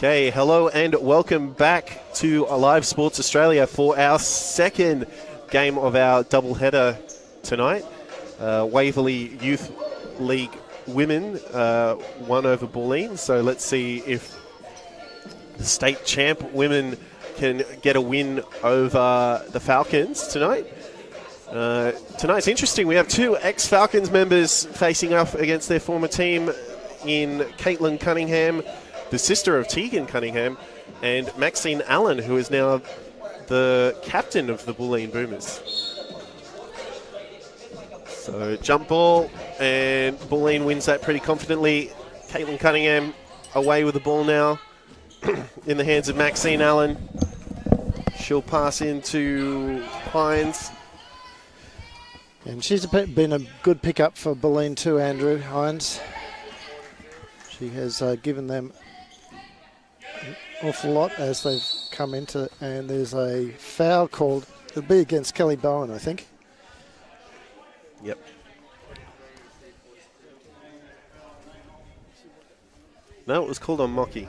Okay, hello and welcome back to Live Sports Australia for our second game of our doubleheader tonight. Waverley Youth League Women won over Bulleen, so let's see if the state champ women can get a win over the Falcons tonight. Tonight's interesting. We have two ex-Falcons members facing off against their former team in Caitlin Cunningham, the sister of Tegan Cunningham, and Maxine Allen, who is now the captain of the Bulleen Boomers. So jump ball, and Bulleen wins that pretty confidently. Caitlin Cunningham away with the ball now in the hands of Maxine Allen. She'll pass into Hines. And she's been a good pickup for Bulleen too, Andrew Hines. She has given them an awful lot as they've come into, and there's a foul called. It'll be against Kelly Bowen, I think. Yep. No, it was called on Mocky.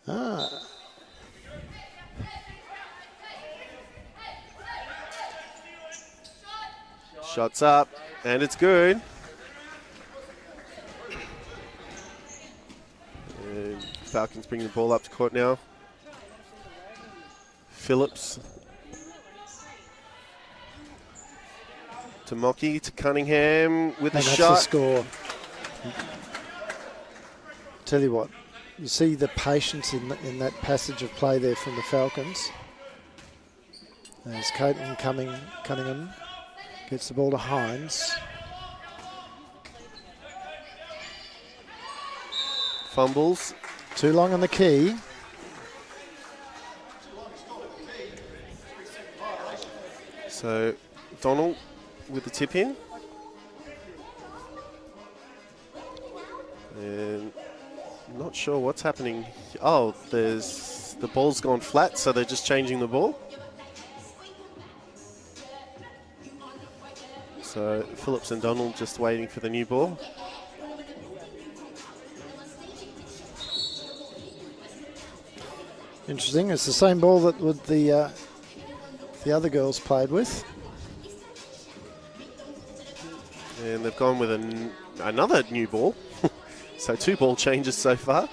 Ah. Shots up, and it's good. And Falcons bring the ball up to court now. Phillips to Mocky, to Cunningham with a shot. That's the score. Tell you what, you see the patience in that passage of play there from the Falcons. There's Caitlin Cunningham. Gets the ball to Hines. Fumbles. Too long on the key. So Donald with the tip in. And I'm not sure what's happening. Oh, the ball's gone flat, so they're just changing the ball. So Phillips and Donald just waiting for the new ball. Interesting. It's the same ball that the other girls played with. And they've gone with another new ball. So 2 ball changes so far.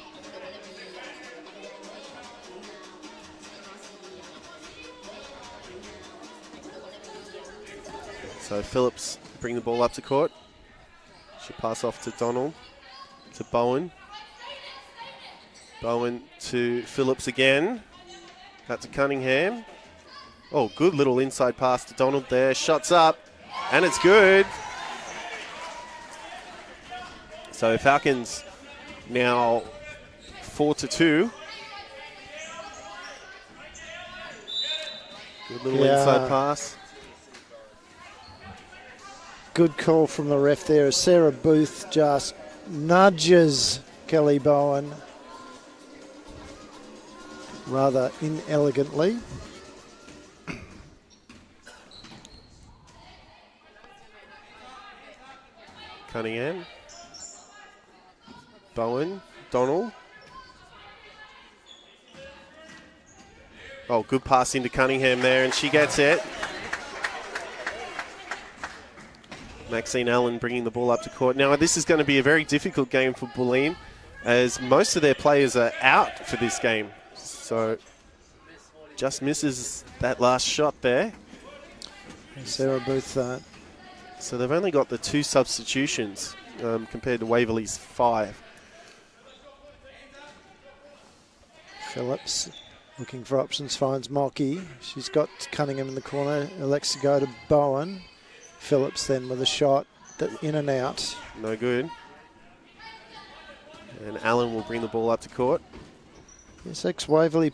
So Phillips bring the ball up to court. She'll pass off to Donald, to Bowen. Bowen to Phillips again. Out to Cunningham. Oh, good little inside pass to Donald there. Shots up, and it's good. So Falcons now 4-2. Good little inside pass. Good call from the ref there as Sarah Booth just nudges Kelly Bowen rather inelegantly. Cunningham. Bowen. Donald. Oh, good pass into Cunningham there, and she gets it. Maxine Allen bringing the ball up to court. Now, this is going to be a very difficult game for Bulleen, as most of their players are out for this game. So, just misses that last shot there. Sarah Booth. So they've only got the 2 substitutions compared to Waverley's 5. Phillips looking for options, finds Mocky. She's got Cunningham in the corner. Elects to go to Bowen. Phillips then with a shot in and out. No good. And Allen will bring the ball up to court. Yes, ex-Waverley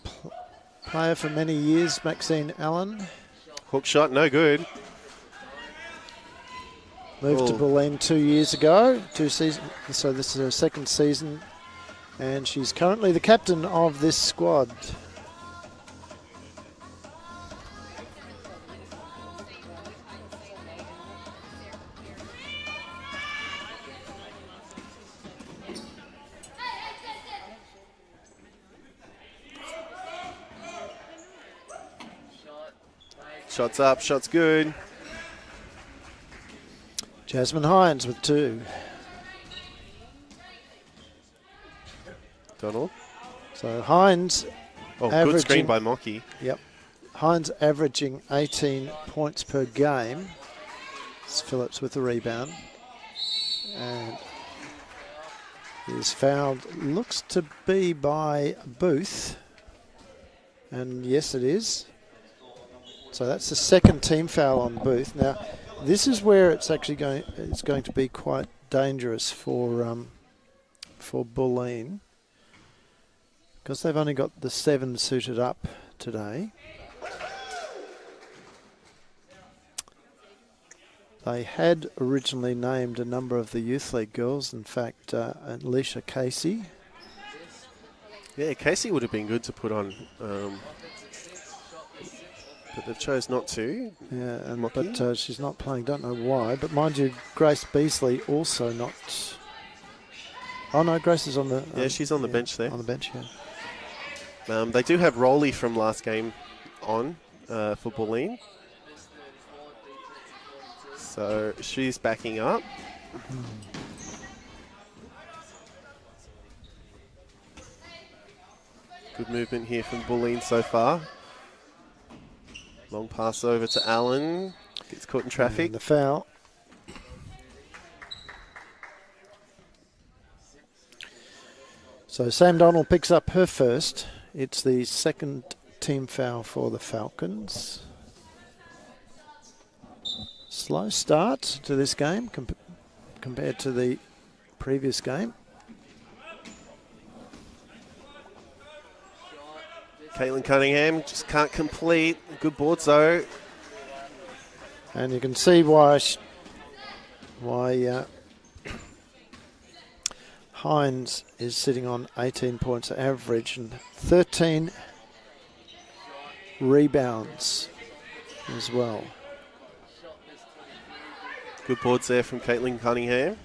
player for many years, Maxine Allen. Hook shot, no good. Moved to Bulleen 2 years ago, 2 seasons. So this is her second season, and she's currently the captain of this squad. Shots up, shots good. Jasmine Hines with 2. Donald. So Hines. Good screen by Mocky. Yep. Hines averaging 18 points per game. It's Phillips with the rebound. And he's fouled, looks to be by Booth. And yes, it is. So that's the second team foul on Booth. Now, this is where it's actually going to be quite dangerous for Bulleen, because they've only got the 7 suited up today. They had originally named a number of the Youth League girls, in fact, Alicia Casey. Yeah, Casey would have been good to put on, but they've chose not to. Yeah, but she's not playing, don't know why. But mind you, Grace Beasley also not... Oh no, Grace is on the... yeah, she's on the bench there. On the bench, yeah. They do have Rowley from last game on for Bulleen. So she's backing up. Good movement here from Bulleen so far. Long pass over to Allen. Gets caught in traffic. And the foul. So Sam Donald picks up her first. It's the second team foul for the Falcons. Slow start to this game compared to the previous game. Caitlin Cunningham just can't complete. Good boards though. And you can see why Hines is sitting on 18 points average and 13 rebounds as well. Good boards there from Caitlin Cunningham.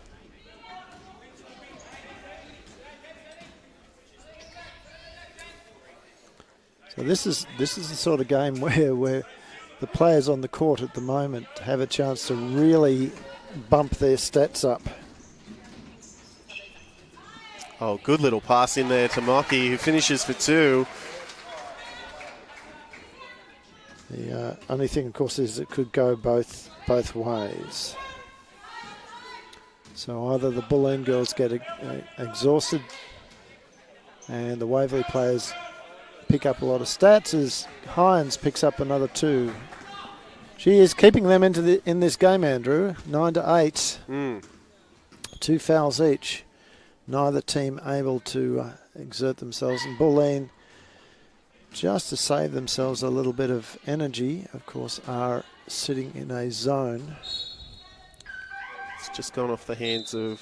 So this is the sort of game where the players on the court at the moment have a chance to really bump their stats up. Oh, good little pass in there to Mocky, who finishes for 2. The only thing, of course, is it could go both ways. So either the Bulleen girls get exhausted and the Waverley players pick up a lot of stats as Hines picks up another 2. She is keeping them in this game, Andrew. 9-8. 2 fouls each. Neither team able to exert themselves. And Bulleen, just to save themselves a little bit of energy, of course, are sitting in a zone. It's just gone off the hands of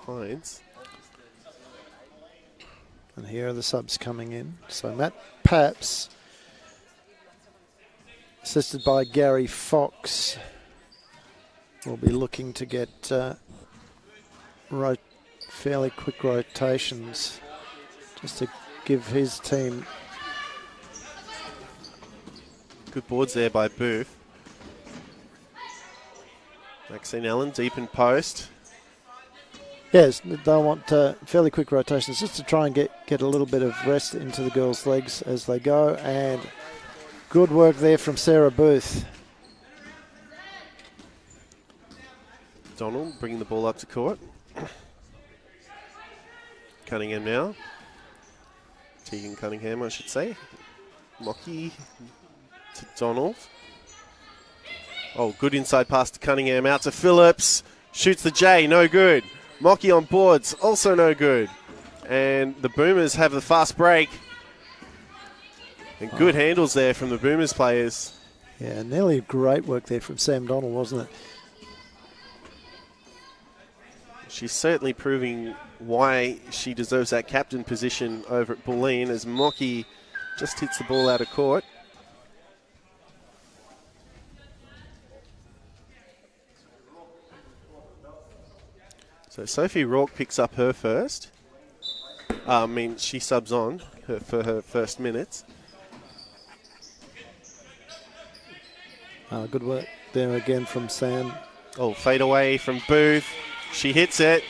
Hines. And here are the subs coming in. So Matt Paps, assisted by Gary Fox, will be looking to get fairly quick rotations just to give his team. Good boards there by Booth. Maxine Allen deep in post. Yes, they'll want fairly quick rotations just to try and get a little bit of rest into the girls' legs as they go. And good work there from Sarah Booth. Donald bringing the ball up to court. Cunningham now. Tegan Cunningham, I should say. Mocky to Donald. Oh, good inside pass to Cunningham. Out to Phillips. Shoots the J, no good. Mocky on boards, also no good. And the Boomers have the fast break. And good handles there from the Boomers players. Yeah, nearly great work there from Sam Donald, wasn't it? She's certainly proving why she deserves that captain position over at Bulleen as Mocky just hits the ball out of court. So Sophie Rourke picks up her first. She subs on for her first minutes. Good work there again from Sam. Oh, fade away from Booth. She hits it.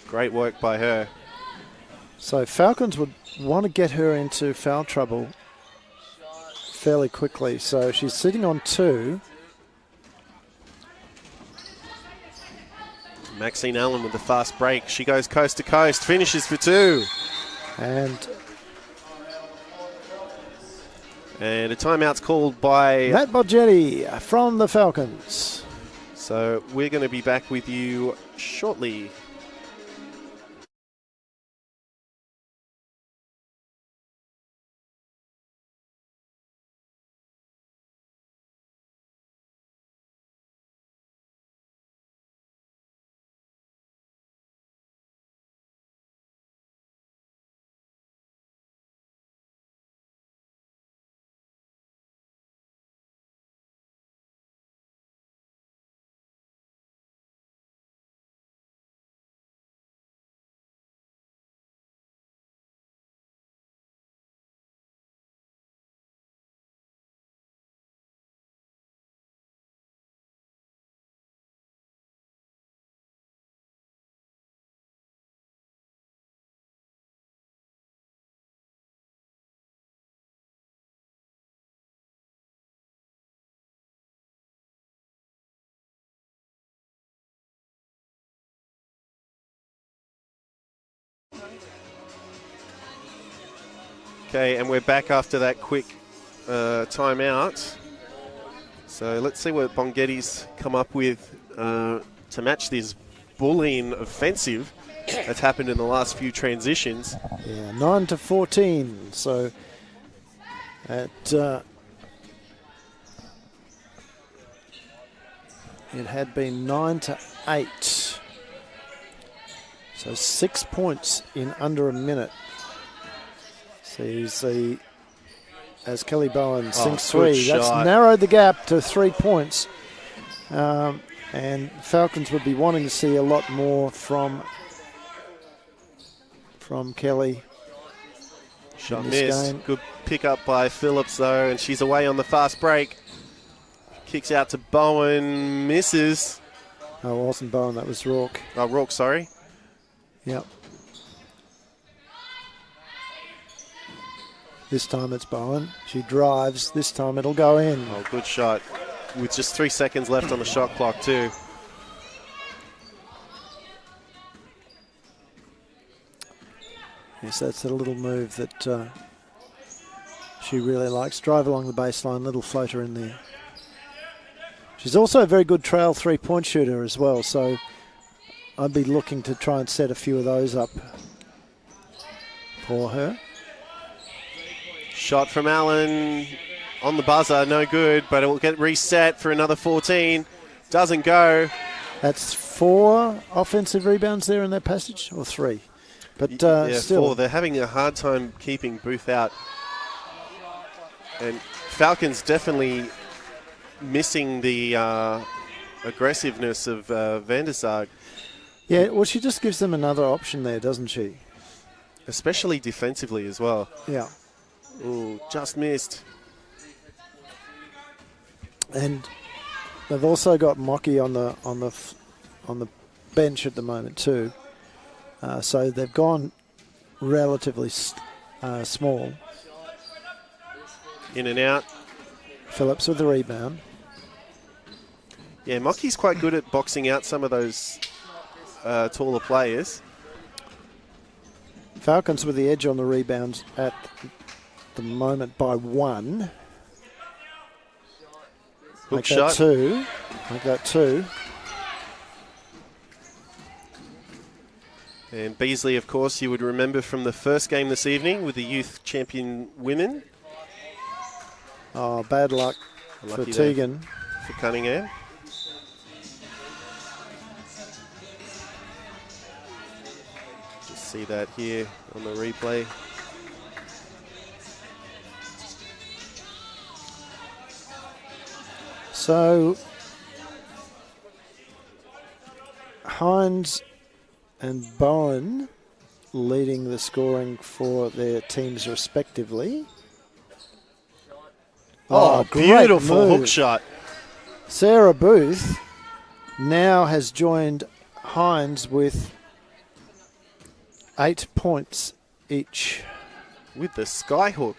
Great work by her. So Falcons would want to get her into foul trouble fairly quickly. So she's sitting on 2. Maxine Allen with the fast break. She goes coast to coast, finishes for 2. And a timeout's called by Matt Borgetti from the Falcons. So we're going to be back with you shortly. Okay, and we're back after that quick timeout. So let's see what Bonghetti's come up with to match this Bulleen offensive that's happened in the last few transitions. Yeah, 9-14. So it had been 9-8. So 6 points in under a minute. So you see, as Kelly Bowen sinks 3, that's narrowed the gap to 3 points. And Falcons would be wanting to see a lot more from Kelly. Shot missed. Good pick up by Phillips though, and she's away on the fast break. Kicks out to Bowen, misses. Oh, it wasn't Bowen, that was Rourke. Oh, Rourke, sorry. Yep. This time it's Bowen. She drives. This time it'll go in. Oh, good shot. With just 3 seconds left on the shot clock too. Yes, that's a little move that she really likes. Drive along the baseline, little floater in there. She's also a very good trail 3-point shooter as well, so I'd be looking to try and set a few of those up for her. Shot from Allen on the buzzer, no good, but it will get reset for another 14. Doesn't go. That's 4 offensive rebounds there in that passage, or 3? But yeah, still. 4. They're having a hard time keeping Booth out. And Falcons definitely missing the aggressiveness of Van der Sar. Yeah, well, she just gives them another option there, doesn't she? Especially defensively as well. Yeah. Ooh, just missed. And they've also got Mocky on the bench at the moment too. So they've gone relatively small. In and out. Phillips with the rebound. Yeah, Mocky's quite good at boxing out some of those taller players. Falcons with the edge on the rebounds at the moment by 1. Hook shot. Make that 2. And Beasley, of course, you would remember from the first game this evening with the youth champion women. Oh, bad luck for Tegan. For Cunningham. Just see that here on the replay. So Hines and Bowen leading the scoring for their teams respectively. Oh, great beautiful move. hook shot. Sarah Booth now has joined Hines with 8 points each. With the sky hook.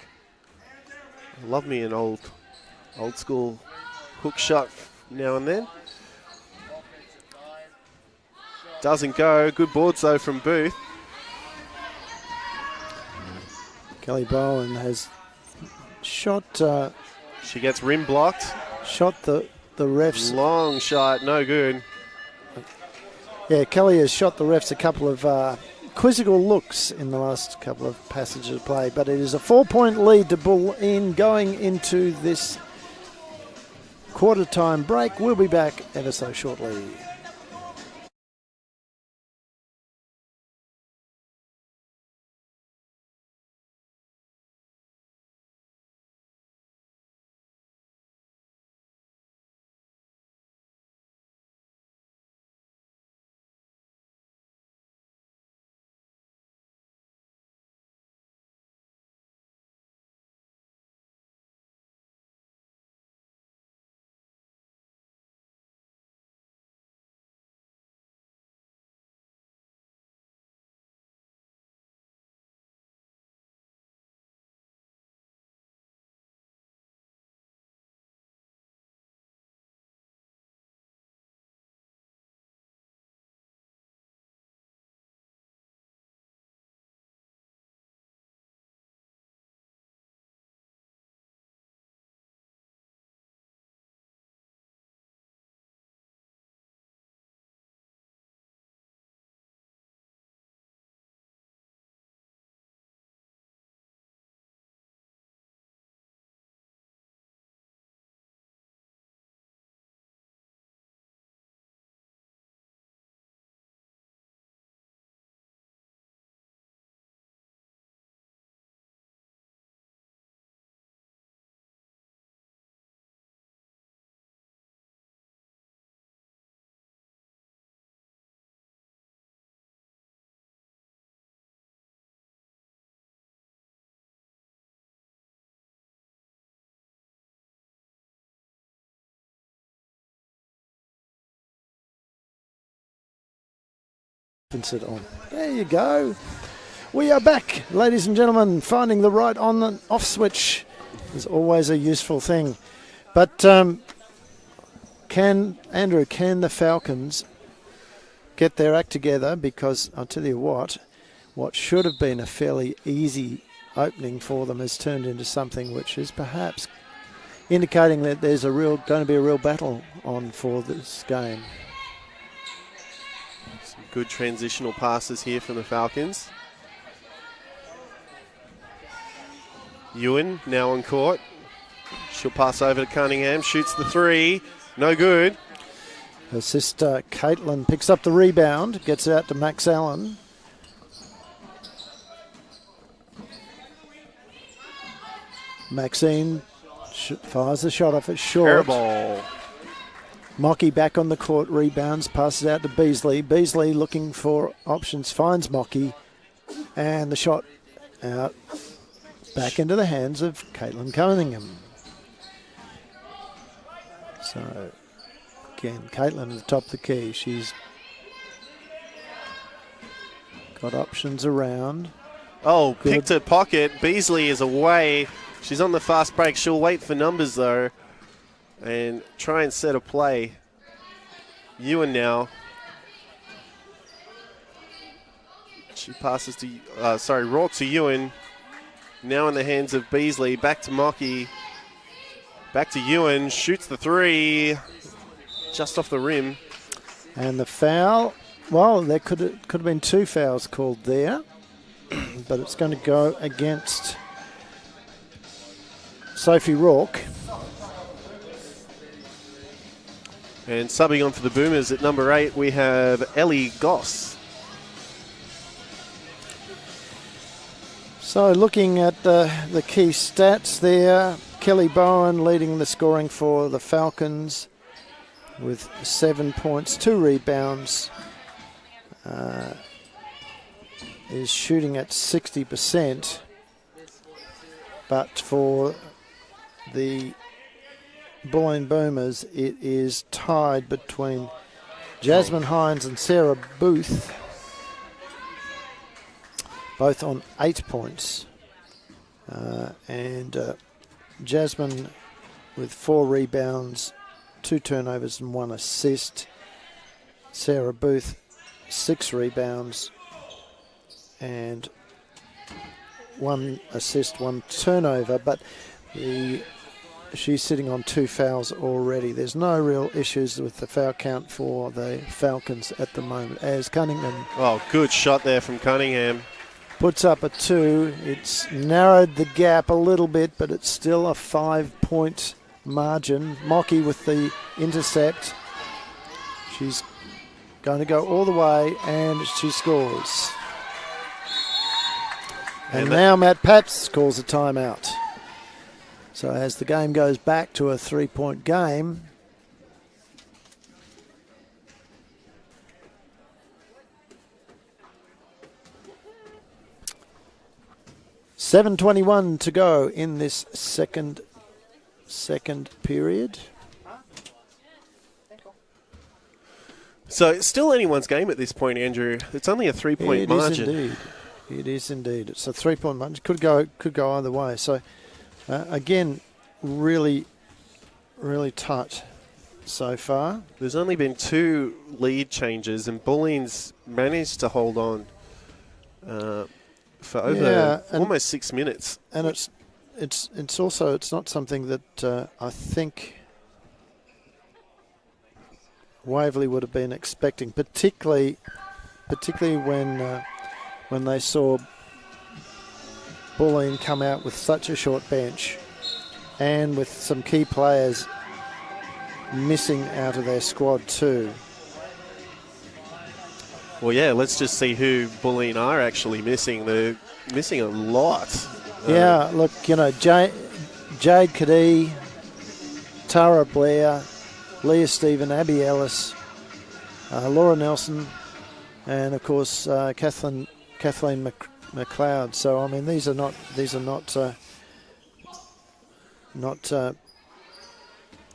I love me an old school hook shot now and then. Doesn't go. Good boards though from Booth. Kelly Bowen has shot She gets rim blocked. shot the refs. Long shot, no good. Yeah, Kelly has shot the refs a couple of quizzical looks in the last couple of passages of play, but it is a 4-point lead to Bulleen going into this quarter-time break. We'll be back ever so shortly. On. There you go. We are back, ladies and gentlemen. Finding the right on and off switch is always a useful thing. But can the Falcons get their act together? Because I'll tell you what should have been a fairly easy opening for them has turned into something which is perhaps indicating that there's going to be a real battle on for this game. Good transitional passes here from the Falcons. Ewan now on court. She'll pass over to Cunningham. Shoots the three. No good. Her sister Caitlin picks up the rebound. Gets it out to Max Allen. Maxine fires the shot off it short. Airball. Mocky back on the court, rebounds, passes out to Beasley. Beasley looking for options, finds Mocky, and the shot out back into the hands of Caitlin Cunningham. So, again, Caitlin at the top of the key. She's got options around. Oh, picked a pocket. Beasley is away. She's on the fast break. She'll wait for numbers, though, and try and set a play. Ewan now. She passes to, Rourke to Ewan. Now in the hands of Beasley. Back to Mocky. Back to Ewan. Shoots the three. Just off the rim. And the foul, well, there could have been 2 fouls called there. But it's going to go against Sophie Rourke. And subbing on for the Boomers at number 8, we have Ellie Goss. So looking at the key stats there, Kelly Bowen leading the scoring for the Falcons with 7 points, 2 rebounds. Is shooting at 60%. But for the Bulleen Boomers, it is tied between Jasmine Hines and Sarah Booth, both on 8 points. And Jasmine with 4 rebounds, 2 turnovers and 1 assist. Sarah Booth, 6 rebounds and 1 assist, 1 turnover, but she's sitting on 2 fouls already. There's no real issues with the foul count for the Falcons at the moment, as Cunningham... Oh, good shot there from Cunningham. Puts up a 2. It's narrowed the gap a little bit, but it's still a 5-point margin. Mocky with the intercept. She's going to go all the way, and she scores. And now Matt Pats calls a timeout. So as the game goes back to a 3-point game, .7:21 to go in this second period. So it's still anyone's game at this point, Andrew. It's only a 3-point margin. It is indeed. It's a 3-point margin. Could go either way. So again, really tight so far. There's only been 2 lead changes, and Bulleen's managed to hold on for over almost 6 minutes. And it's also not something that I think Waverley would have been expecting, particularly when they saw Bulleen come out with such a short bench and with some key players missing out of their squad too. Well, yeah, let's just see who Bulleen are actually missing. They're missing a lot. Yeah, look, Jade Kadee, Tara Blair, Leah Stephen, Abby Ellis, Laura Nelson, and of course Kathleen McLeod. So I mean, these are not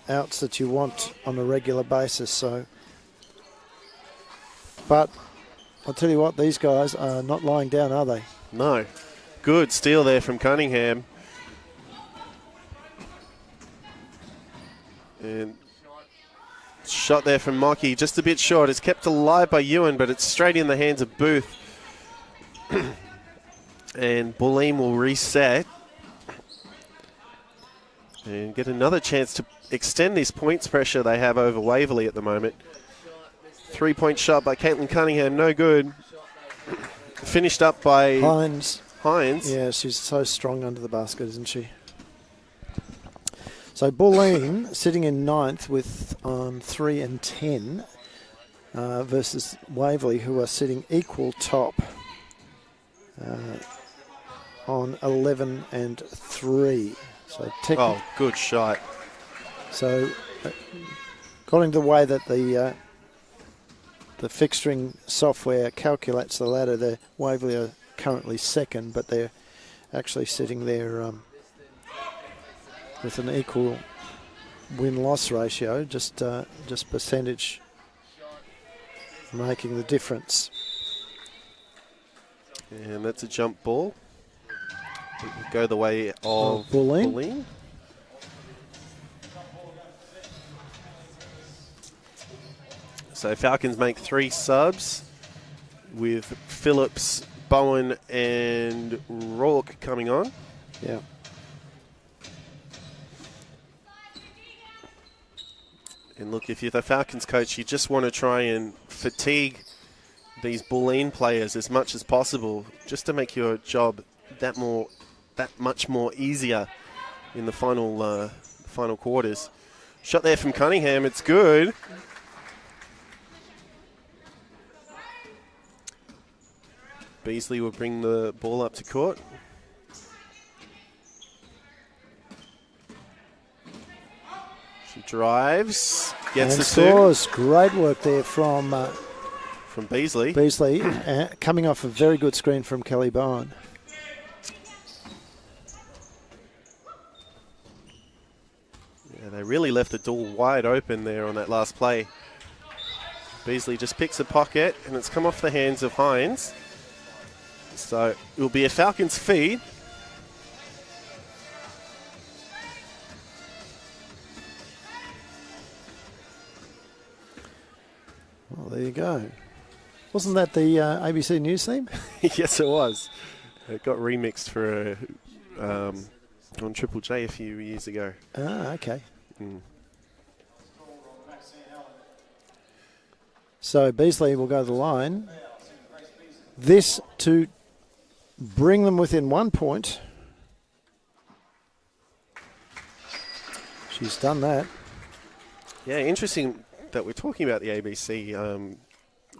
outs that you want on a regular basis. So, but I'll tell you what, these guys are not lying down, are they? No. Good steal there from Cunningham. And shot there from Mocky, just a bit short. It's kept alive by Ewan, but it's straight in the hands of Booth. And Bulleen will reset and get another chance to extend this points pressure they have over Waverley at the moment. 3-point shot by Caitlin Cunningham, no good. Finished up by Hines. Yeah, she's so strong under the basket, isn't she? So Bulleen sitting in 9th with 3 and 10 versus Waverley, who are sitting equal top on 11 and 3. So good shot. So according to the way that the fixturing software calculates the ladder, the Waverley are currently 2nd, but they're actually sitting there with an equal win-loss ratio, just percentage making the difference. And that's a jump ball. It will go the way of Bulleen. So Falcons make 3 subs with Phillips, Bowen and Rourke coming on. Yeah. And look, if you're the Falcons coach, you just want to try and fatigue these Bulleen players as much as possible, just to make your job that much more easier in the final quarters. Shot there from Cunningham, it's good. Beasley will bring the ball up to court. She drives, gets the scores. Great work there from Beasley. Coming off a very good screen from Kelly Bowen. really left the door wide open there on that last play. Beasley just picks a pocket, and it's come off the hands of Hines. So it will be a Falcons feed. Well, there you go. Wasn't that the ABC News theme? Yes, it was. It got remixed for on Triple J a few years ago. Ah, okay. Mm. So Beasley will go to the line. This to bring them within 1 point. She's done that. Yeah, interesting that we're talking about the ABC.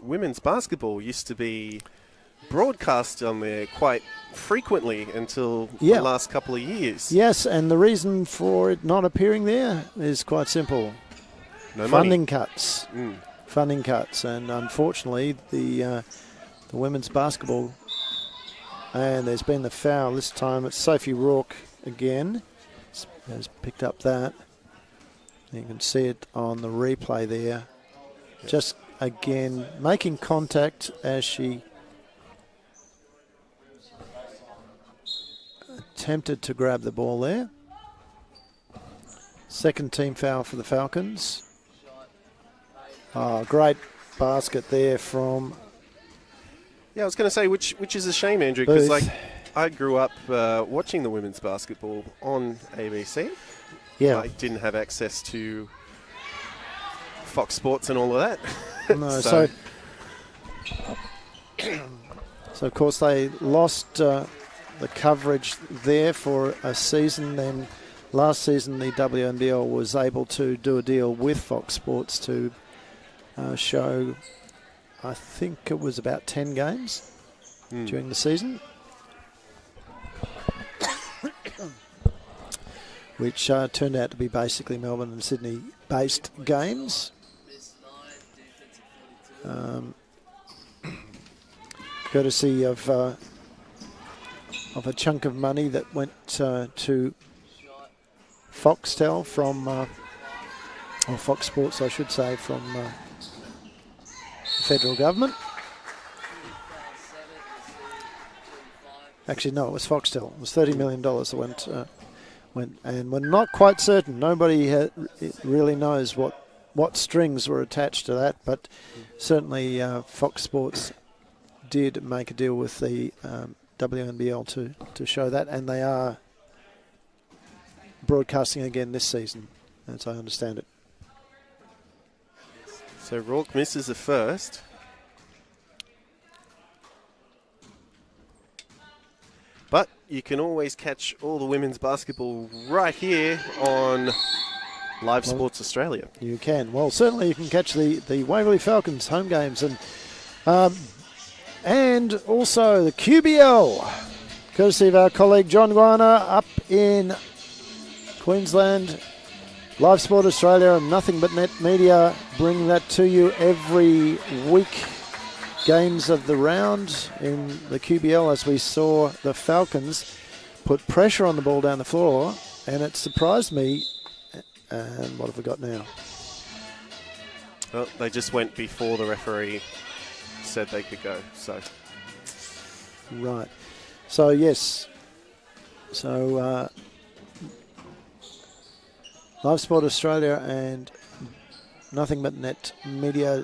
Women's basketball used to be broadcast on there quite frequently until the last couple of years. Yes, and the reason for it not appearing there is quite simple. No funding money. cuts. Mm. Funding cuts, and unfortunately the women's basketball, and there's been the foul this time. It's Sophie Rourke again has picked up that. You can see it on the replay there. Yep. Just again making contact as she attempted to grab the ball there. Second team foul for the Falcons. Oh, great basket there from... Yeah, I was going to say, which is a shame, Andrew, because Booth. I grew up watching the women's basketball on ABC. Yeah. I didn't have access to Fox Sports and all of that. No, so of course they lost the coverage there for a season. Then last season the WNBL was able to do a deal with Fox Sports to show, I think it was about 10 games during the season, which turned out to be basically Melbourne and Sydney based games. Courtesy of a chunk of money that went to Foxtel from, or Fox Sports I should say, from the federal government. Actually no, it was Foxtel. It was $30 million that went, and we're not quite certain. Nobody really knows what strings were attached to that, but certainly Fox Sports did make a deal with the WNBL to show that, and they are broadcasting again this season, as I understand it. So Rourke misses the first. But you can always catch all the women's basketball right here on Live Sports Australia. You can. Well, certainly you can catch the Waverley Falcons home games and also the QBL, courtesy of our colleague John Guana up in Queensland. Live Sport Australia and Nothing But Net Media bring that to you every week. Games of the round in the QBL, as we saw the Falcons put pressure on the ball down the floor, and it surprised me. And what have we got now? Well, they just went before the referee said they could go. So right. So yes. So Live Sport Australia and Nothing But Net Media.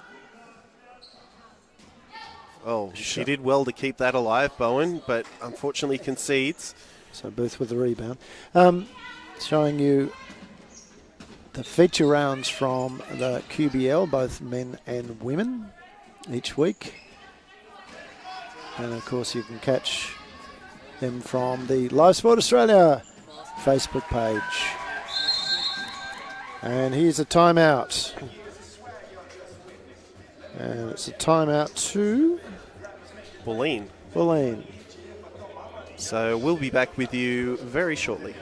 Oh, she did well to keep that alive, Bowen, but unfortunately concedes. So Booth with the rebound. Showing you the feature rounds from the QBL, both men and women, each week. And of course you can catch them from the Live Sport Australia Facebook page. And here's a timeout. And it's a timeout to Bulleen. So we'll be back with you very shortly.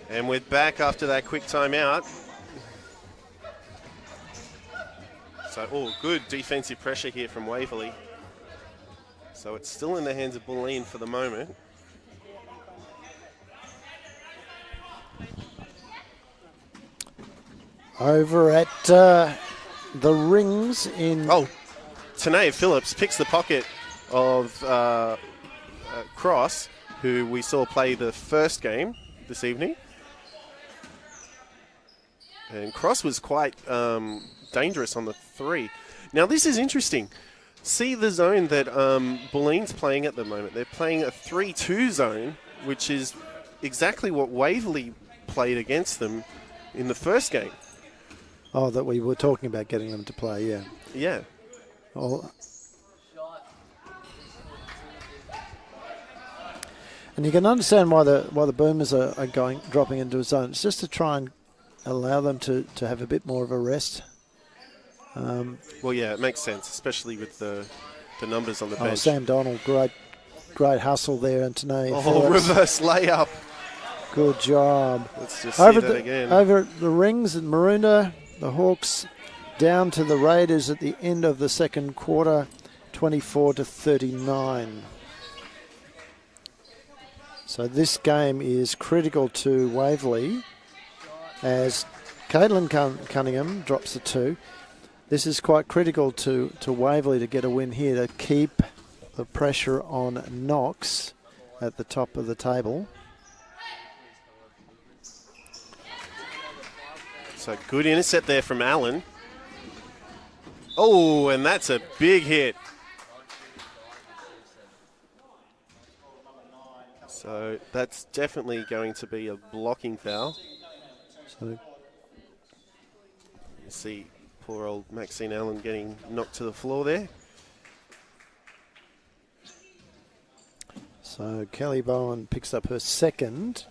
And we're back after that quick timeout. So, good defensive pressure here from Waverley. So it's still in the hands of Bulleen for the moment. Over at the rings in... Tanae Phillips picks the pocket of Cross, who we saw play the first game this evening. And Cross was quite dangerous on the 3. Now, this is interesting. See the zone that Bulleen's playing at the moment. They're playing a 3-2 zone, which is exactly what Waverley played against them in the first game. Oh, that we were talking about getting them to play, yeah. Yeah. Oh. And you can understand why the Boomers are dropping into a zone. It's just to try and allow them to have a bit more of a rest. Well, yeah, it makes sense, especially with the numbers on the bench. Sam Donald, great hustle there, and Tanae Phillips. Reverse layup. Good job. Let's just see that again. Over at the rings in Maroondah, the Hawks down to the Raiders at the end of the second quarter, 24-39. So this game is critical to Waverley as Caitlin Cunningham drops the 2. This is quite critical to Waverley to get a win here, to keep the pressure on Knox at the top of the table. So good intercept there from Allen. Oh, and that's a big hit. So that's definitely going to be a blocking foul. So you see poor old Maxine Allen getting knocked to the floor there. So Kelly Bowen picks up her second.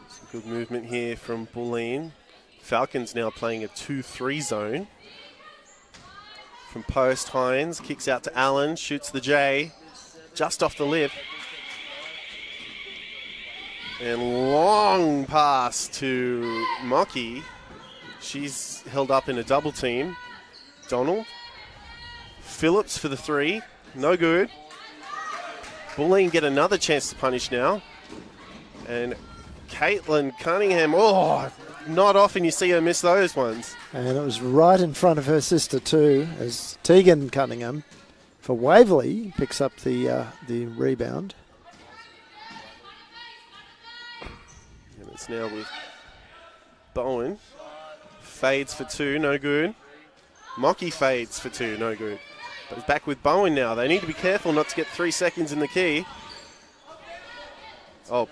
Some good movement here from Bulleen. Falcons now playing a 2-3 zone. From post, Hines kicks out to Allen, shoots the J, just off the lip. And long pass to Mocky. She's held up in a double team. Donald. Phillips for the 3. No good. Bulleen get another chance to punish now. And Caitlin Cunningham, not often you see her miss those ones. And it was right in front of her sister too, as Tegan Cunningham for Waverley picks up the rebound. And it's now with Bowen. Fades for 2, no good. Mocky fades for 2, no good. But it's back with Bowen now. They need to be careful not to get 3 seconds in the key.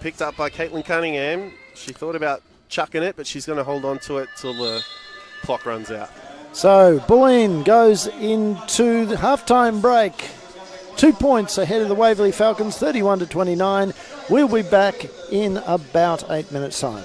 Picked up by Caitlin Cunningham. She thought about chucking it, but she's going to hold on to it till the clock runs out. So Bulleen goes into the halftime break. 2 points ahead of the Waverley Falcons, 31-29. We'll be back in about 8 minutes' time.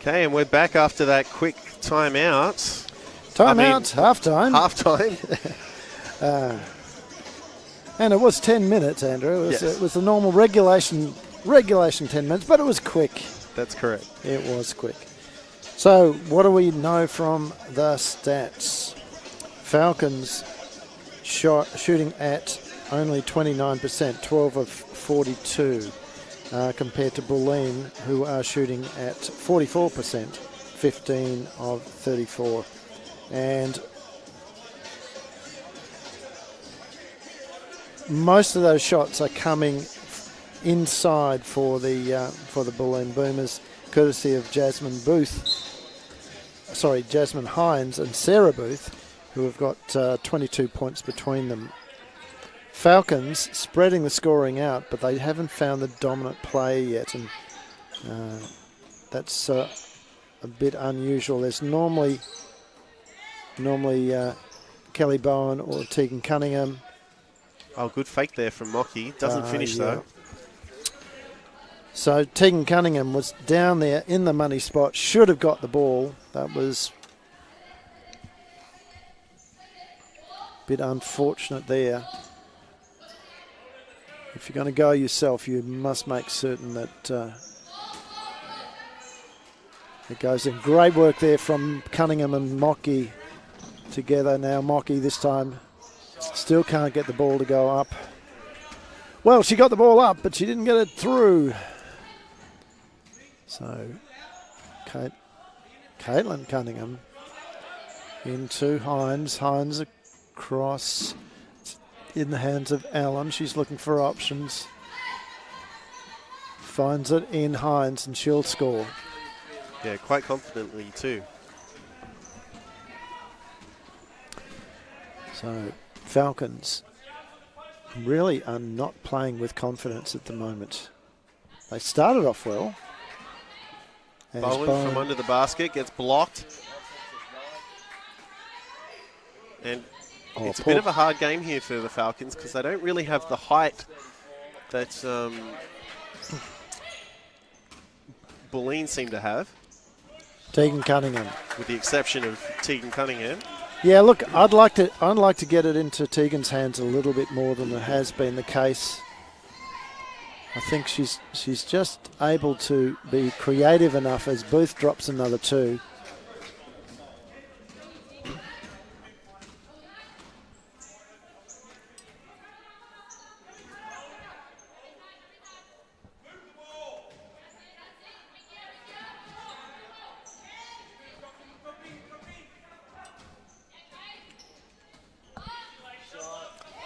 Okay, and we're back after that quick timeout. Half-time. Half-time. And it was 10 minutes, Andrew. It was the normal regulation 10 minutes, but it was quick. That's correct. It was quick. So what do we know from the stats? Falcons shooting at only 29%, 12 of 42, compared to Bulleen, who are shooting at 44%, 15 of 34. And most of those shots are coming inside for the Bulleen Boomers, courtesy of Jasmine Hines and Sarah Booth, who have got 22 points between them. Falcons spreading the scoring out, but they haven't found the dominant play yet, and that's a bit unusual. There's normally Kelly Bowen or Tegan Cunningham. Oh, good fake there from Mocky. Doesn't finish though. So Tegan Cunningham was down there in the money spot, should have got the ball. That was a bit unfortunate there. If you're going to go yourself, you must make certain that it goes in. Great work there from Cunningham and Mocky together. Now Mocky this time still can't get the ball to go up. Well, she got the ball up, but she didn't get it through. So Caitlin Cunningham into Hines. Hines across in the hands of Allen. She's looking for options. Finds it in Hines and she'll score. Yeah, quite confidently too. So Falcons really are not playing with confidence at the moment. They started off well. Bowen from under the basket gets blocked. And it's a bit of a hard game here for the Falcons because they don't really have the height that Bulleen seem to have. Tegan Cunningham. With the exception of Tegan Cunningham. Yeah, look, I'd like to get it into Tegan's hands a little bit more than it has been the case. I think she's just able to be creative enough as Booth drops another two.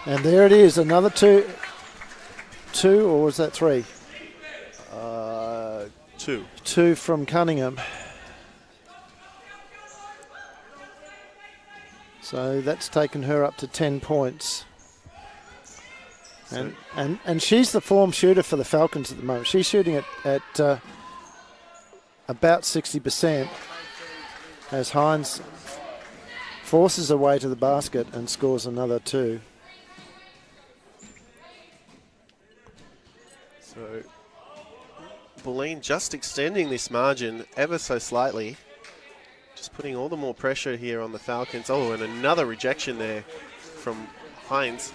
And there it is, another two, or was that three? Two. Two from Cunningham. So that's taken her up to 10 points. And she's the form shooter for the Falcons at the moment. She's shooting at about 60% as Hines forces her way to the basket and scores another two. So Bulleen just extending this margin ever so slightly. Just putting all the more pressure here on the Falcons. Oh, and another rejection there from Hines.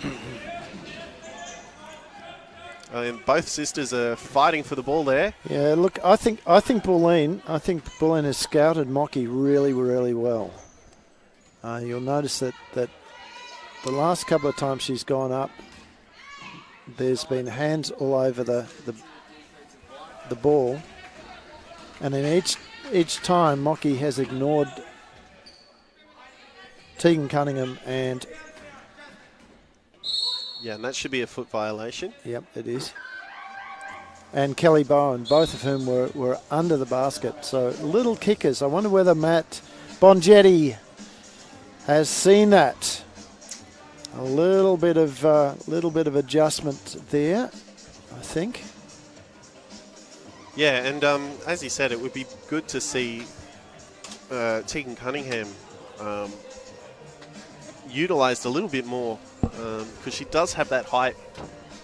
And both sisters are fighting for the ball there. Yeah, look, I think Bulleen has scouted Mocky really, really well. You'll notice that the last couple of times she's gone up, there's been hands all over the ball, and in each time Mocky has ignored Tegan Cunningham and and that should be a foot violation. Yep, it is. And Kelly Bowen, both of whom were under the basket. So little kickers. I wonder whether Matt Bongetti has seen that. A little bit of adjustment there, I think. Yeah, and as he said, it would be good to see Tegan Cunningham utilised a little bit more because she does have that height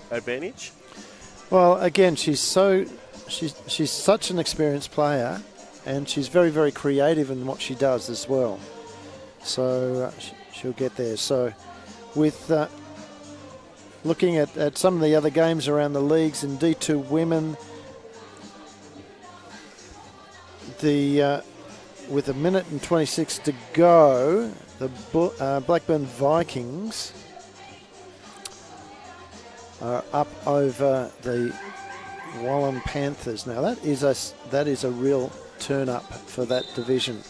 advantage. Well, again, she's such an experienced player. and she's very, very creative in what she does as well. So she'll get there. So with looking at some of the other games around the leagues in D2 women, with 1 minute and 26 to go, the Blackburn Vikings are up over the Wallen Panthers. Now that is a real turn up for that division.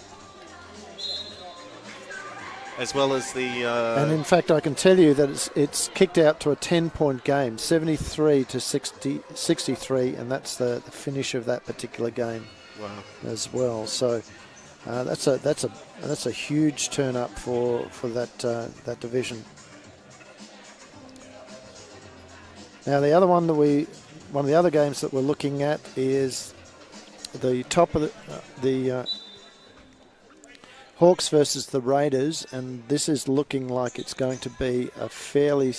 As well as the... and in fact, I can tell you that it's kicked out to a 10-point game, 73 to 63, and that's the finish of that particular game. Wow. As well. So that's a huge turn up for that division. Now the other one one of the other games that we're looking at is the top of the Hawks versus the Raiders, and this is looking like it's going to be a fairly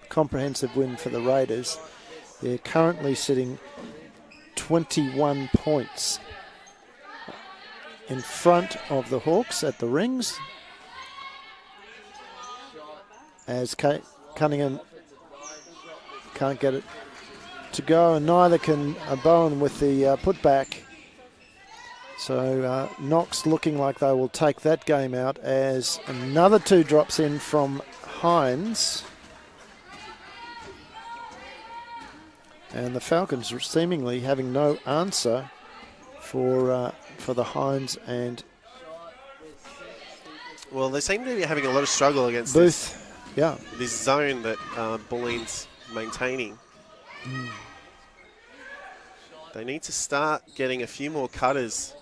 comprehensive win for the Raiders. They're currently sitting 21 points in front of the Hawks at the rings, as Cunningham can't get it to go, and neither can Bowen with the putback. So Knox looking like they will take that game out, as another 2 drops in from Hines. And the Falcons are seemingly having no answer for the Hines and... Well, they seem to be having a lot of struggle against Booth. This zone that Bulleen's maintaining. They need to start getting a few more cutters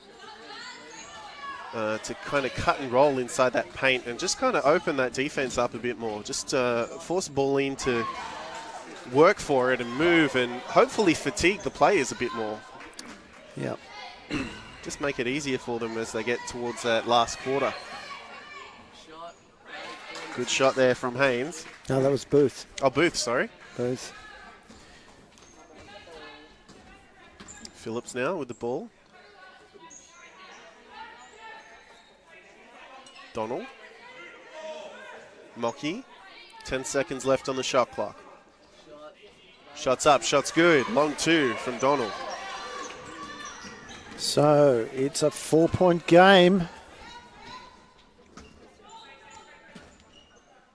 to kind of cut and roll inside that paint and just kind of open that defense up a bit more. Just force Bulleen to work for it and move and hopefully fatigue the players a bit more. Yeah. Just make it easier for them as they get towards that last quarter. Good shot there from Haynes. No, that was Booth. Oh, Booth, sorry. Booth. Phillips now with the ball. Donald. Mocky. 10 seconds left on the shot clock. Shots up, shots good. Long 2 from Donald. So it's a 4-point game.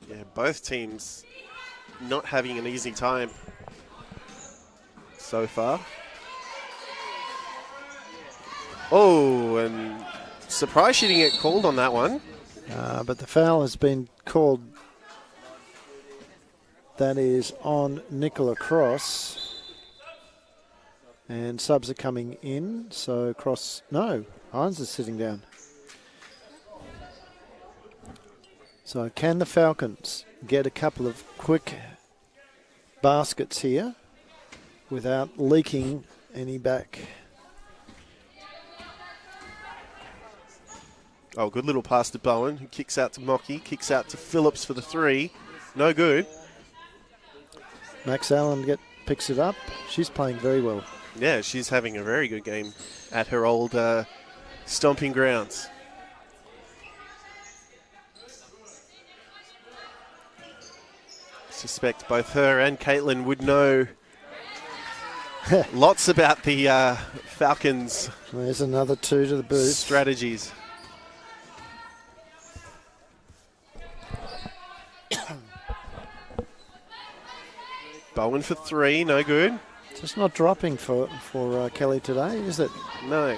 Yeah, both teams not having an easy time so far. Oh, and surprised she didn't get called on that one. But the foul has been called. That is on Nicola Cross. And subs are coming in. So Cross, no, Hines is sitting down. So can the Falcons get a couple of quick baskets here without leaking any back? Oh, good little pass to Bowen, who kicks out to Mocky, kicks out to Phillips for the 3. No good. Max Allen picks it up. She's playing very well. Yeah, she's having a very good game at her old stomping grounds. Suspect both her and Caitlin would know lots about the Falcons. There's another 2 to the booth. Strategies. Bowen for 3, no good. Just not dropping for Kelly today, is it? No.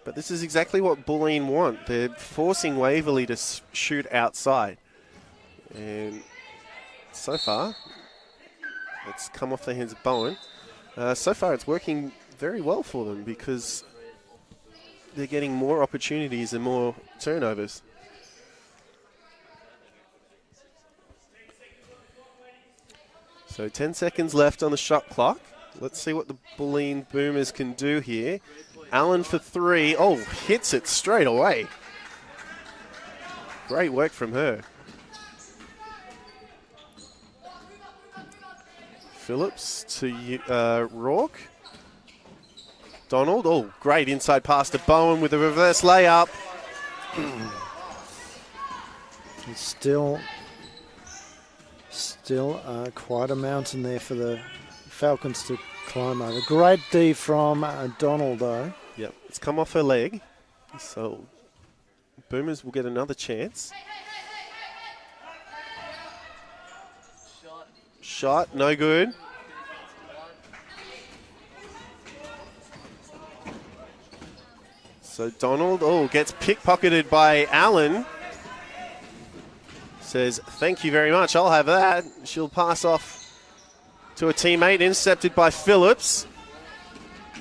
But this is exactly what Bulleen want. They're forcing Waverley to shoot outside. And so far, it's come off the hands of Bowen. So far, it's working very well for them because they're getting more opportunities and more turnovers. So 10 seconds left on the shot clock. Let's see what the Bulleen Boomers can do here. Allen for 3. Oh, hits it straight away. Great work from her. Phillips to Rourke. Donald. Oh, great inside pass to Bowen with a reverse layup. It's still quite a mountain there for the Falcons to climb over. Great D from Donald, though. Yep, it's come off her leg. So Boomers will get another chance. Shot, no good. So Donald, gets pickpocketed by Allen. Says, thank you very much, I'll have that. She'll pass off to a teammate, intercepted by Phillips.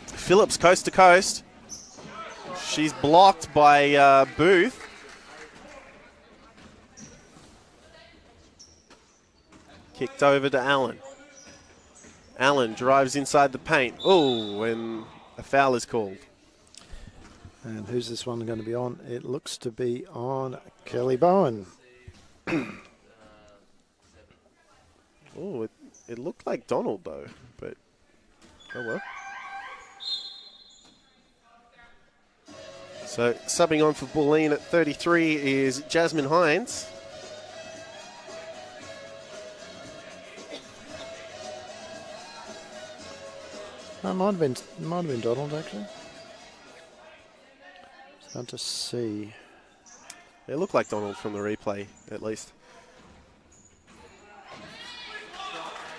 Phillips coast to coast. She's blocked by Booth. Kicked over to Allen. Allen drives inside the paint. Oh, and a foul is called. And who's this one going to be on? It looks to be on Kelly Bowen. Oh, it looked like Donald, though, but oh well. So subbing on for Bulleen at 33 is Jasmine Hines. That might have been Donald, actually. It's hard to see. It looked like Donald from the replay, at least.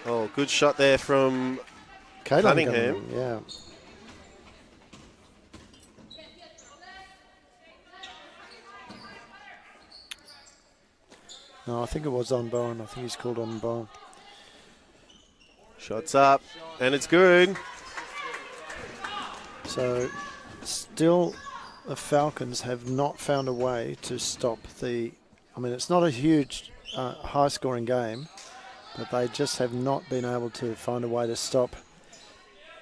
Oh, good shot there from Cunningham. Yeah. No, I think it was on Bowen. I think he's called on Bowen. Shots up, and it's good. So, still, the Falcons have not found a way to stop the... I mean, it's not a huge, high-scoring game, but they just have not been able to find a way to stop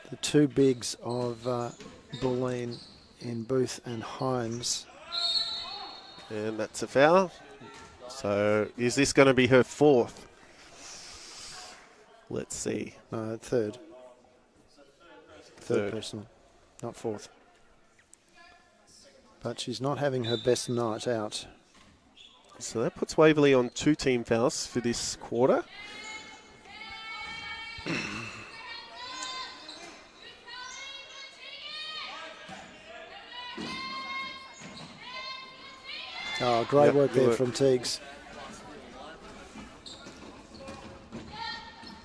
the two bigs of Bulleen in Booth and Hines. And that's a foul. So, is this going to be her fourth? Let's see. No, third. Third personal, not fourth. But she's not having her best night out. So that puts Waverley on 2 team fouls for this quarter. Oh, great work there from Teagues.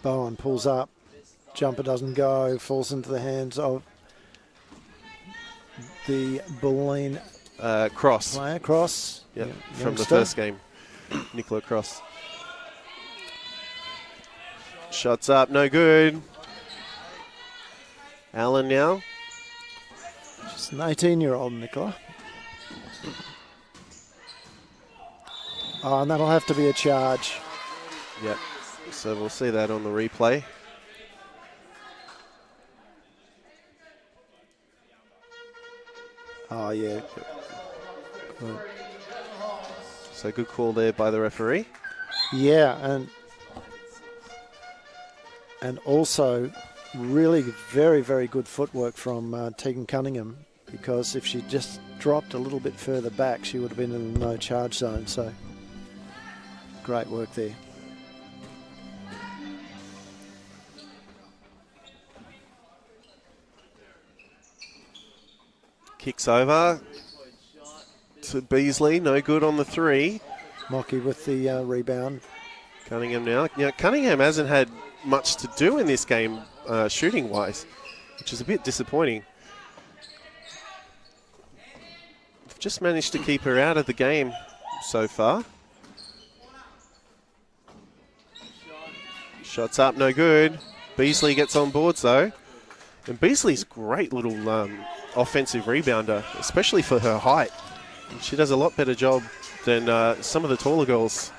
Bowen pulls up. Jumper doesn't go. Falls into the hands of the Bulleen Cross. player. Cross. Yep, from youngster. the first game. Nicola Cross. Shots up, no good. Allen now. Just an 18-year-old Nicola. Oh, and that'll have to be a charge. Yep. So we'll see that on the replay. Oh, yeah. Good. So good call there by the referee. Yeah, and also really very, very good footwork from Tegan Cunningham, because if she just dropped a little bit further back, she would have been in the no charge zone. So great work there. Kicks over to Beasley, no good on the 3. Mocky with the rebound. Cunningham now. Cunningham hasn't had much to do in this game shooting-wise, which is a bit disappointing. They've just managed to keep her out of the game so far. Shots up, no good. Beasley gets on board, though. And Beasley's great little offensive rebounder, especially for her height. She does a lot better job than some of the taller girls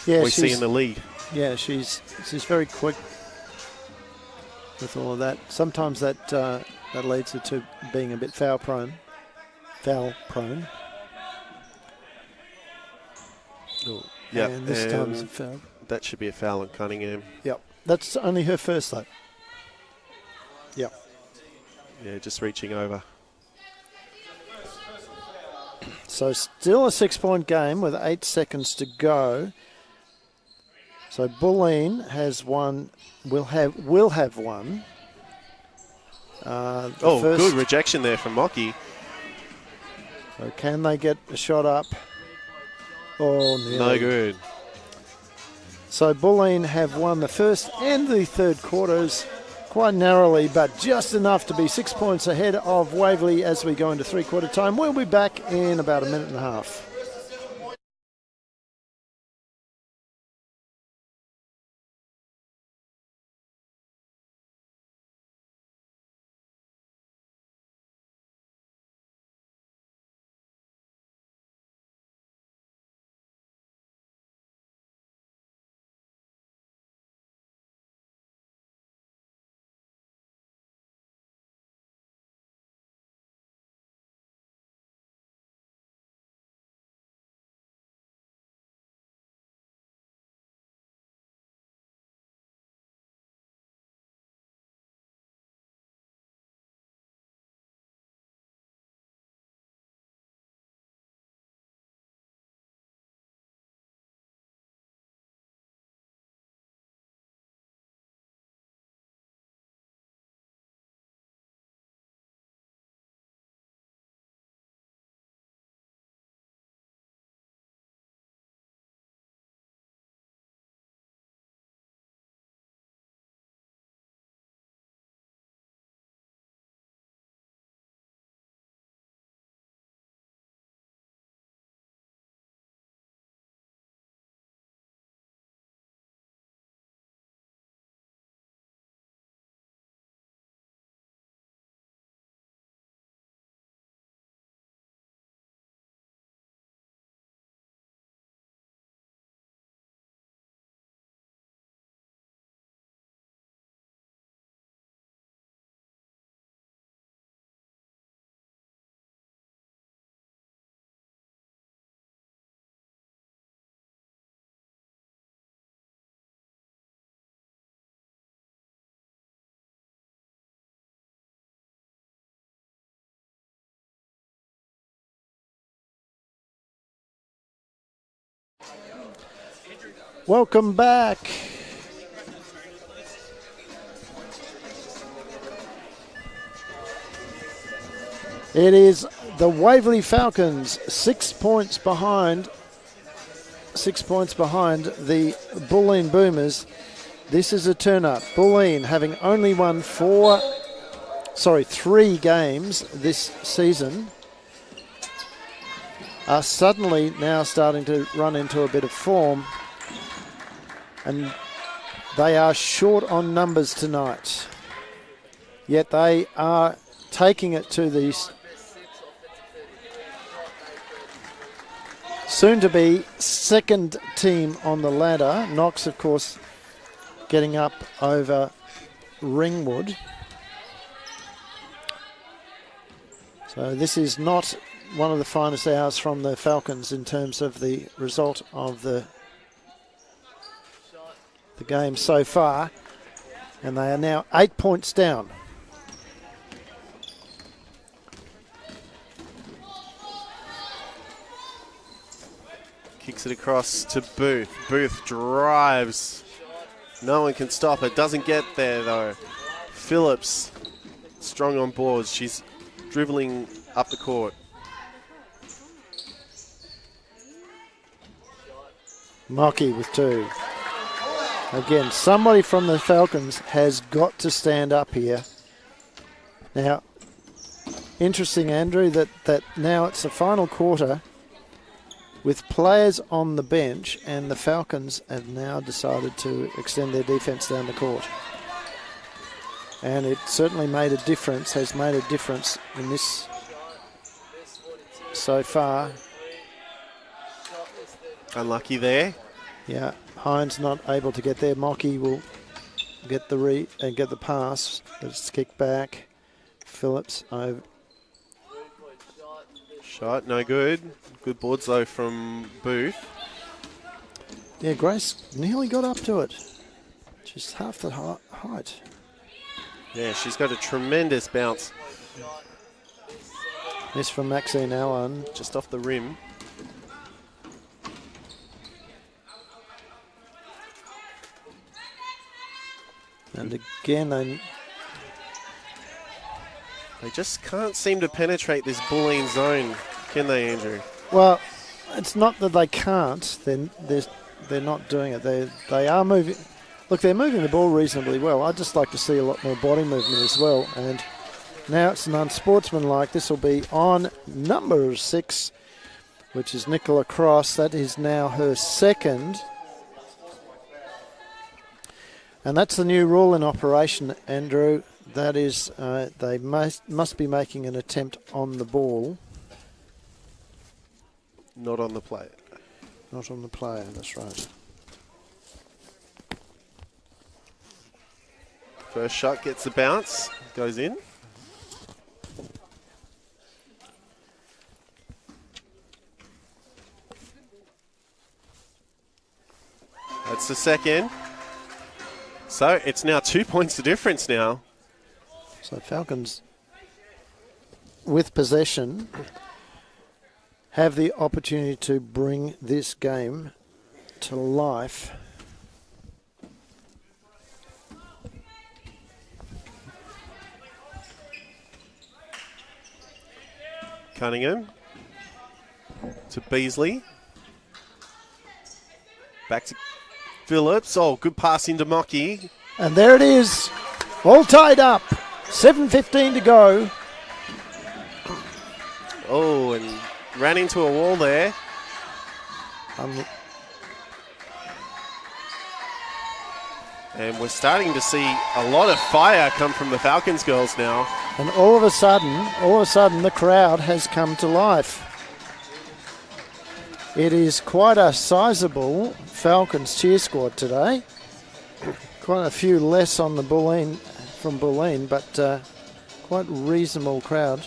we see in the league. Yeah, she's very quick with all of that. Sometimes that leads her to being a bit foul prone. Oh, yeah, and this time it's a foul. That should be a foul on Cunningham. Yep, that's only her first though. Yep. Yeah, just reaching over. So still a 6-point game with 8 seconds to go. So Bulleen has won, will have won. Good rejection there from Mocky. So can they get a shot up? Oh, nearly. No good. So Bulleen have won the first and the third quarters quite narrowly, but just enough to be 6 points ahead of Waverley as we go into three-quarter time. We'll be back in about a minute and a half. Welcome back. It is the Waverley Falcons 6 points behind. 6 points behind the Bulleen Boomers. This is a turn-up. Bulleen, having only won 3 games this season, are suddenly now starting to run into a bit of form. And they are short on numbers tonight. Yet they are taking it to the soon-to-be second team on the ladder. Knox, of course, getting up over Ringwood. So this is not one of the finest hours from the Falcons in terms of the result of the game so far, and they are now 8 points down. Kicks it across to Booth. Booth drives. No one can stop it. Doesn't get there though. Phillips strong on boards. She's dribbling up the court. Mocky with 2. Again, somebody from the Falcons has got to stand up here. Now, interesting, Andrew, that now it's the final quarter with players on the bench, and the Falcons have now decided to extend their defence down the court. And it certainly made a difference, has made a difference in this so far. Unlucky there. Yeah, Hines not able to get there. Mocky will get the get the pass. It's kicked back. Phillips over. Shot, no good. Good boards though from Booth. Yeah, Grace nearly got up to it. Just half the height. Yeah, she's got a tremendous bounce Miss from Maxine Allen. Just off the rim. And again, they just can't seem to penetrate this Bulleen zone, can they, Andrew? well, it's not that they can't. They're not doing it. They are moving. Look, they're moving the ball reasonably well. I'd just like to see a lot more body movement as well. And now it's an unsportsmanlike. This will be on number 6, which is Nicola Cross. That is now her second. And that's the new rule in operation, Andrew. That is, they must be making an attempt on the ball. Not on the play. Not on the player, that's right. First shot gets the bounce, goes in. That's the second. So it's now 2 points the difference now. So Falcons, with possession, have the opportunity to bring this game to life. Cunningham to Beasley. Back to Phillips. Oh, good pass into Mocky. And there it is, all tied up. 7:15 to go. Oh, and ran into a wall there. And we're starting to see a lot of fire come from the Falcons girls now. And all of a sudden, the crowd has come to life. It is quite a sizable Falcons cheer squad today. Quite a few less on the Bulleen, from Bulleen, but quite reasonable crowd.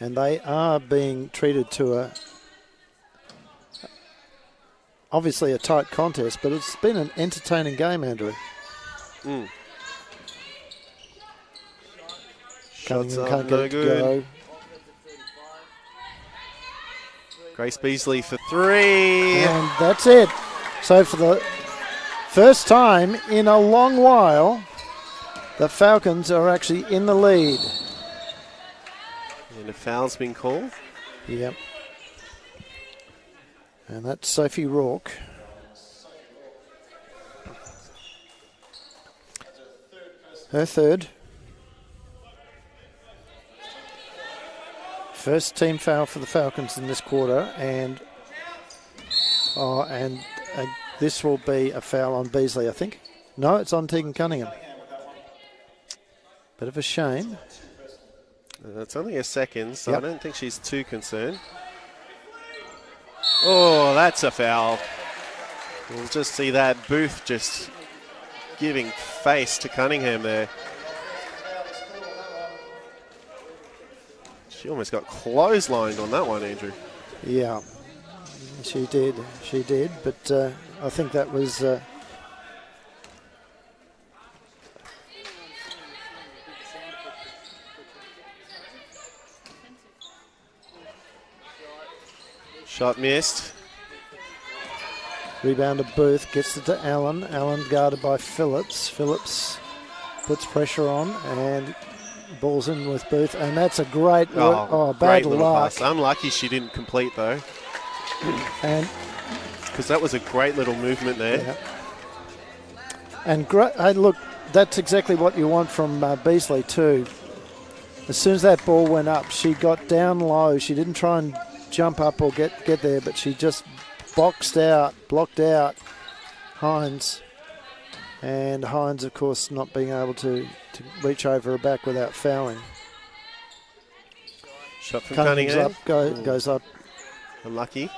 And they are being treated to obviously a tight contest, but it's been an entertaining game, Andrew. Shots up, can't no get it to good. go. Grace Beasley for 3. And that's it. So for the first time in a long while, the Falcons are actually in the lead. And a foul's been called. Yep. And that's Sophie Rourke. Her third. First team foul for the Falcons in this quarter, and this will be a foul on Beasley, I think. No, it's on Tegan Cunningham. Bit of a shame. It's only a second, so Yep. I don't think she's too concerned. Oh, that's a foul. We'll just see that Booth just giving face to Cunningham there. She almost got clotheslined on that one, Andrew. Yeah, she did. She did, but I think that was... Shot missed. Rebound to Booth, gets it to Allen. Allen guarded by Phillips. Phillips puts pressure on and ball's in with Booth. And that's a great, bad great little luck. pass. Unlucky she didn't complete though. And because that was a great little movement there. yeah. And look, that's exactly what you want from Beasley too. As soon as that ball went up, she got down low. She didn't try and jump up or get there, but she just blocked out Hines. And Hines, of course, not being able to reach over her back without fouling. Shot from Cunningham's Cunningham. up, goes up. Unlucky.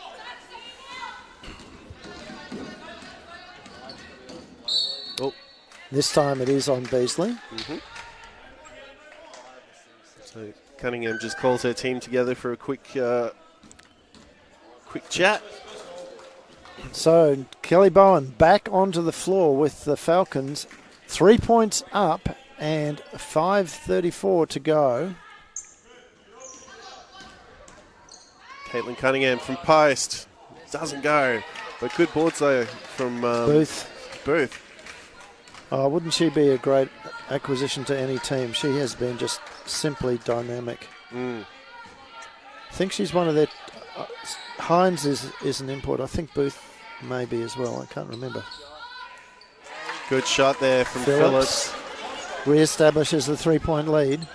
Oh. This time it is on Beasley. So Cunningham just calls her team together for a quick chat. So Kelly Bowen back onto the floor with the Falcons. 3 points up and 5:34 to go. Caitlin Cunningham from post. Doesn't go. But good boards though from Booth. Oh, wouldn't she be a great acquisition to any team? She has been just simply dynamic. I think she's one of their... Hines is an import. I think Booth may be as well. I can't remember. Good shot there from Phillips. Re-establishes the 3-point lead.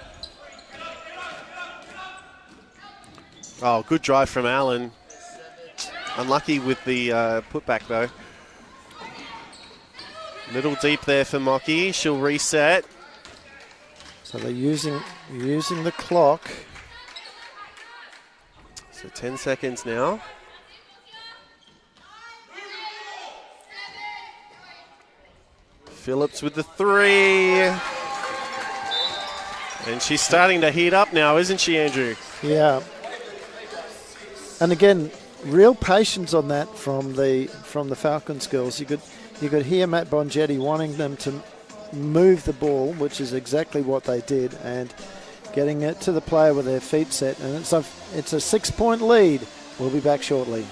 Oh, good drive from Allen. Unlucky with the putback though. Little deep there for Mocky. She'll reset. So they're using the clock. So 10 seconds now. Phillips with the 3. And she's starting to heat up now, isn't she, Andrew? Yeah. And again, real patience on that from the Falcons girls. You could hear Matt Bongetti wanting them to move the ball, which is exactly what they did, and getting it to the player with their feet set. And it's a 6-point lead. We'll be back shortly.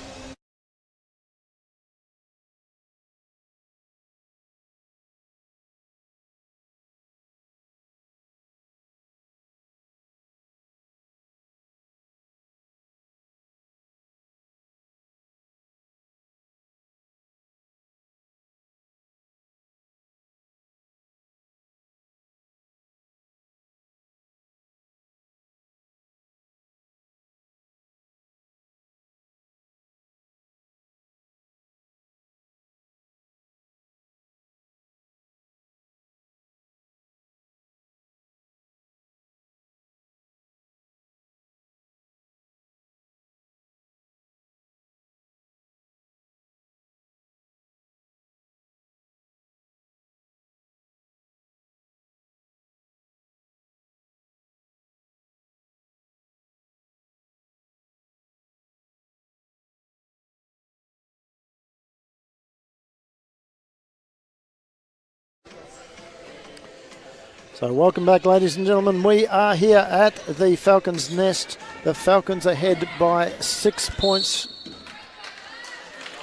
So welcome back, ladies and gentlemen. We are here at the Falcons' Nest. The Falcons ahead by 6 points.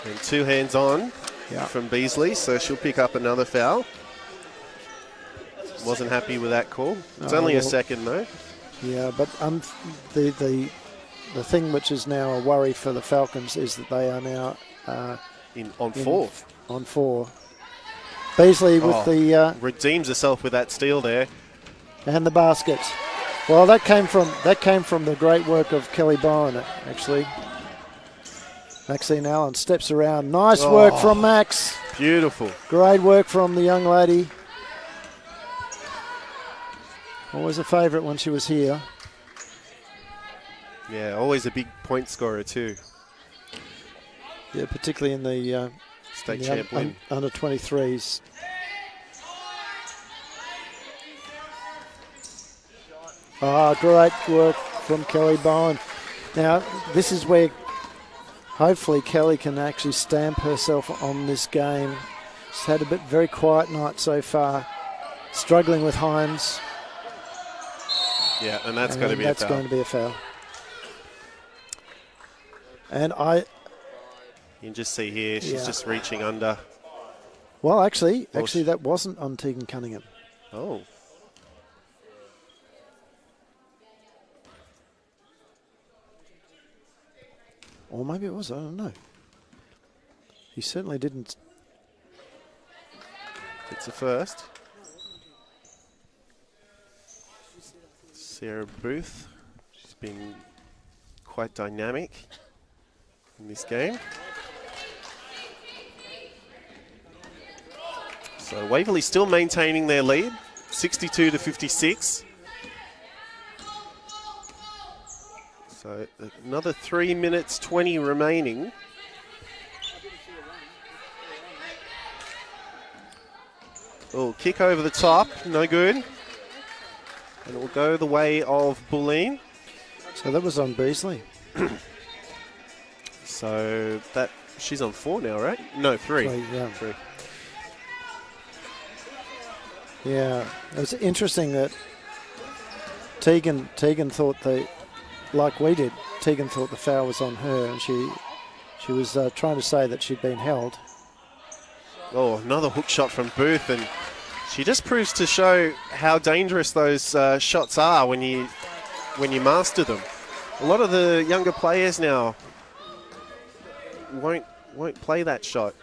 And 2 hands on from Beasley, so she'll pick up another foul. Wasn't happy with that call. It's only a second though. Yeah, but the thing which is now a worry for the Falcons is that they are now on 4. On 4. Beasley with the redeems herself with that steal there, and the basket. Well, that came from the great work of Kelly Bowen, actually. Maxine Allen steps around. Nice work from Max. Beautiful. Great work from the young lady. Always a favourite when she was here. Yeah, always a big point scorer too. Yeah, particularly in the state champ win. Under 23s. Great work from Kelly Bowen. Now, this is where hopefully Kelly can actually stamp herself on this game. She's had a very quiet night so far. Struggling with Hines. Yeah, and that's going to be a foul. That's going to be a foul. And you can just see here, she's just reaching under. Well, actually, that wasn't on Tegan Cunningham. Oh. Or maybe it was, I don't know. He certainly didn't. It's a first. Sarah Booth, she's been quite dynamic in this game. So Waverley still maintaining their lead, 62-56. So another 3 minutes 20 remaining. Oh, kick over the top, no good. And it will go the way of Bulleen. So that was on Beasley. So that She's on 4 now, right? No, 3. Yeah. 3. Yeah, it was interesting that Tegan thought like we did, Tegan thought the foul was on her, and she was trying to say that she'd been held. Oh, another hook shot from Booth, and she just proves to show how dangerous those shots are when you master them. A lot of the younger players now won't play that shot.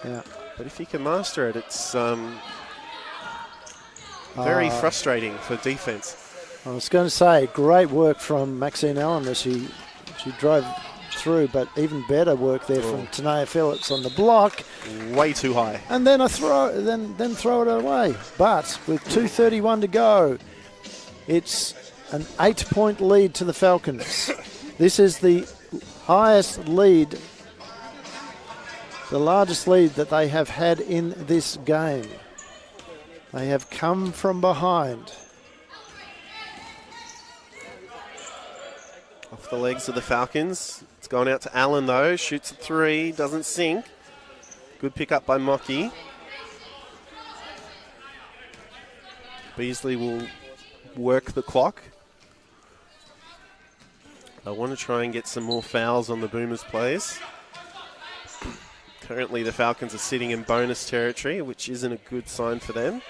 Yeah. But if you can master it, it's very frustrating for defense. I was going to say, great work from Maxine Allen as she drove through, but even better work there from Tanea Phillips on the block. Way too high. And then throw it away. But with 2:31 to go, it's an 8-point lead to the Falcons. This is the highest lead, the largest lead that they have had in this game. They have come from behind. Off the legs of the Falcons. It's gone out to Allen though. Shoots a 3, doesn't sink. Good pick up by Mocky. Beasley will work the clock. I want to try and get some more fouls on the Boomers players. Currently the Falcons are sitting in bonus territory, which isn't a good sign for them.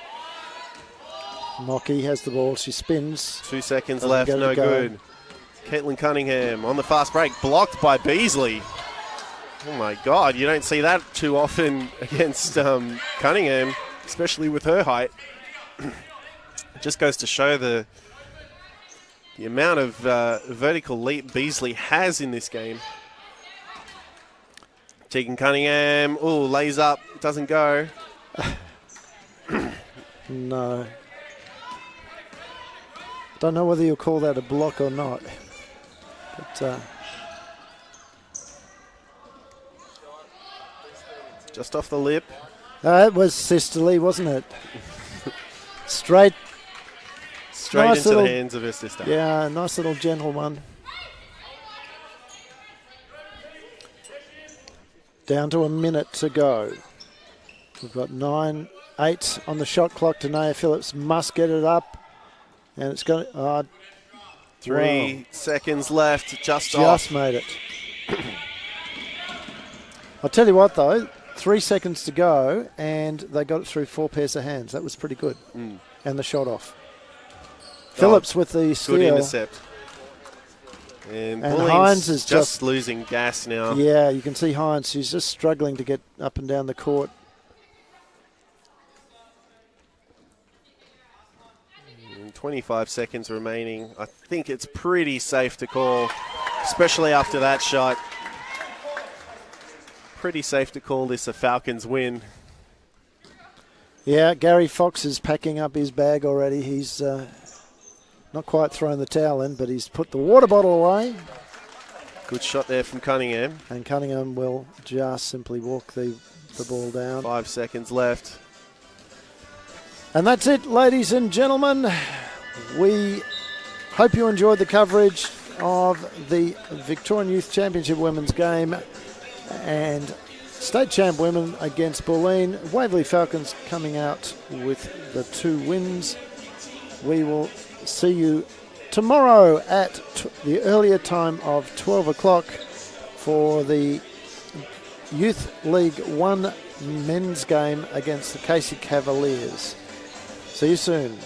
Mocky has the ball, she spins. 2 seconds left, no good. Caitlin Cunningham on the fast break, blocked by Beasley. Oh my God, you don't see that too often against Cunningham, especially with her height. It just goes to show the amount of vertical leap Beasley has in this game. Tegan Cunningham, lays up, doesn't go. No. Don't know whether you'll call that a block or not. But just off the lip. It was sisterly, wasn't it? Straight nice into the hands of her sister. Yeah, nice little gentle one. Down to a minute to go. We've got 9-8 on the shot clock. Tanea Phillips must get it up. And it's going to... 3 seconds left, just made it. I'll tell you what, though. 3 seconds to go, and they got it through 4 pairs of hands. That was pretty good. And the shot off. Phillips with the steal. Good intercept. And Hines is just losing gas now. Yeah, you can see Hines. She's just struggling to get up and down the court. And 25 seconds remaining. I think it's pretty safe to call, especially after that shot. Pretty safe to call this a Falcons win. Yeah, Gary Fox is packing up his bag already. He's not quite thrown the towel in, but he's put the water bottle away. Good shot there from Cunningham. And Cunningham will just simply walk the ball down. 5 seconds left. And that's it, ladies and gentlemen. We hope you enjoyed the coverage of the Victorian Youth Championship Women's game and State Champ Women against Bulleen. Waverley Falcons coming out with the 2 wins. We will see you tomorrow at the earlier time of 12 o'clock for the Youth League 1 men's game against the Casey Cavaliers. See you soon.